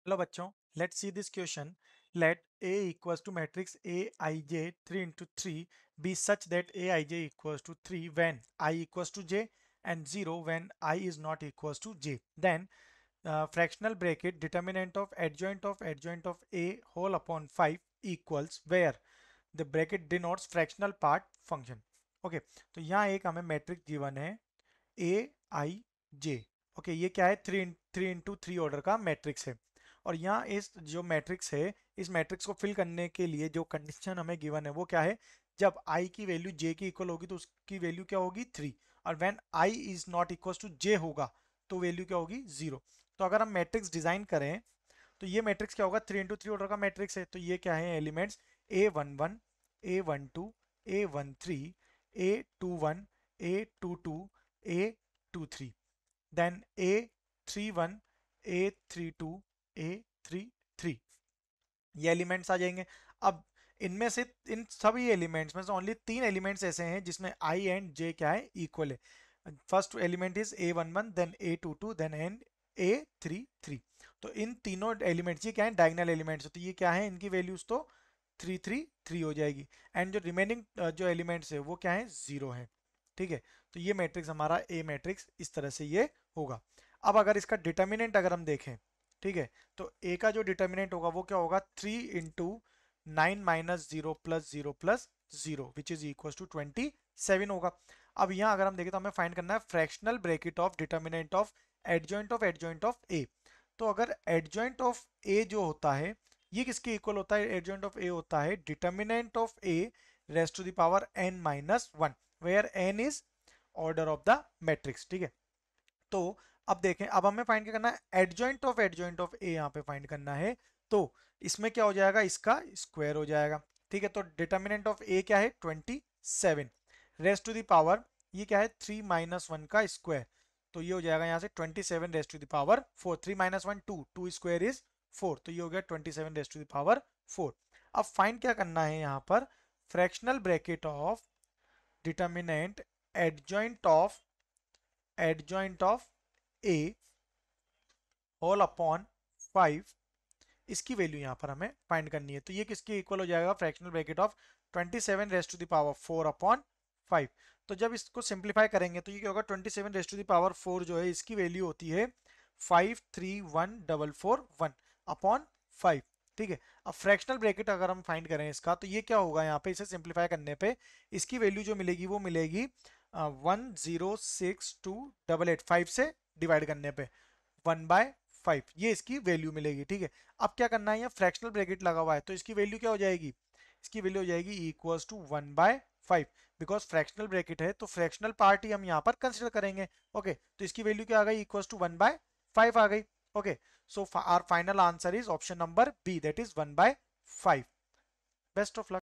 Hello बच्चों, let's see this question. Let A equals to matrix Aij 3 into 3 be such that Aij equals to 3 when I equals to j and 0 when I is not equals to j. Then fractional bracket determinant of adjoint of A whole upon 5 equals where the bracket denotes fractional part function. Okay, तो यहाँ एक हमें matrix given है ए आई जे. Okay, ये क्या है? Three into three order का matrix है. और यहाँ इस जो मैट्रिक्स है, इस मैट्रिक्स को फिल करने के लिए जो कंडीशन हमें गिवन है वो क्या है? जब आई की वैल्यू जे की इक्वल होगी तो उसकी वैल्यू क्या होगी? 3. और when I is not equal to J होगा तो वैल्यू क्या होगी? 0. तो अगर हम मैट्रिक्स डिजाइन करें तो ये मैट्रिक्स क्या होगा? थ्री इंटू थ्री ऑर्डर का मैट्रिक्स है. तो ये क्या है? Elements A11, A12, A13, A21, A22, A23, then A31, A32, A33, ये एलिमेंट्स आ जाएंगे. अब इनमें से इन सभी एलिमेंट्स में से ओनली तीन एलिमेंट्स ऐसे हैं जिसमें आई एंड जे क्या है? इक्वल है. First element is A11, then A22, then and A33. तो इन तीनों एलिमेंट्स ये क्या है? Diagonal elements. तो ये क्या है? इनकी वैल्यूज तो 333 हो जाएगी. एंड जो रिमेनिंग जो एलिमेंट्स है वो क्या है? 0 है. ठीक है, तो ये मैट्रिक्स हमारा ए मैट्रिक्स इस तरह से ये होगा. अब अगर इसका डिटर्मिनेंट अगर हम देखें, ठीक है, तो ए का जो डिटर्मिनेंट होगा वो क्या होगा? 3 into 9 minus 0 plus 0 plus 0 which is equal to 27 होगा. अब यहाँ अगर हम देखें तो हमें फाइंड करना है fractional bracket of determinant of adjoint of A. तो अगर एडजॉइंट ऑफ ए जो होता है ये किसके इक्वल होता है? एडजॉइंट ऑफ ए होता है determinant of A raise to the power n minus 1 where n is order of the matrix. ठीक है, तो अब देखें, अब हमें फाइंड करना है एडजॉइंट ऑफ ए. यहाँ पे फाइंड करना है तो इसमें क्या हो जाएगा? इसका स्क्वायर हो जाएगा. ठीक है, तो डिटर्मिनेंट ऑफ ए क्या है? 27 रेस टू द पावर ये क्या है? 3 माइनस 1 का स्क्वायर. तो ये हो जाएगा यहाँ से 27 raise to the power 4. 3 minus 1 2, 2 square is 4. तो ये हो गया 27 रेस टू द पावर 4. अब फाइंड क्या करना है यहाँ पर? Fractional bracket of determinant adjoint of A whole upon 5, इसकी वैल्यू यहाँ पर हमें फाइंड करनी है. तो ये किसके इक्वल हो जाएगा? Fractional bracket of 27 raise to the power 4 upon 5. तो जब इसको सिंप्लीफाई करेंगे तो ये क्या होगा? 27 रेस टू द पावर 4 जो है इसकी वैल्यू होती है 53141 अपॉन 5. ठीक है, अब फ्रैक्शनल ब्रैकेट अगर हम फाइंड करें इसका तो ये क्या होगा? यहाँ पे इसे सिंप्लीफाई करने पे इसकी वैल्यू जो मिलेगी वो मिलेगी 106288. 5 से डिवाइड करने पे 1/5 ये इसकी वैल्यू मिलेगी. ठीक है, अब क्या करना है? यहाँ फ्रैक्शनल ब्रैकेट लगा हुआ है तो इसकी वैल्यू क्या हो जाएगी? इसकी वैल्यू हो जाएगी equals to 1/5. Because fractional bracket है तो फ्रैक्शनल पार्ट ही हम यहाँ पर कंसिडर करेंगे. ओके, तो इसकी वैल्यू क्या आ गई? इक्वल्स टू 1/5 आ गई. Okay, so our final answer is option number B, that is 1/5. Best of luck.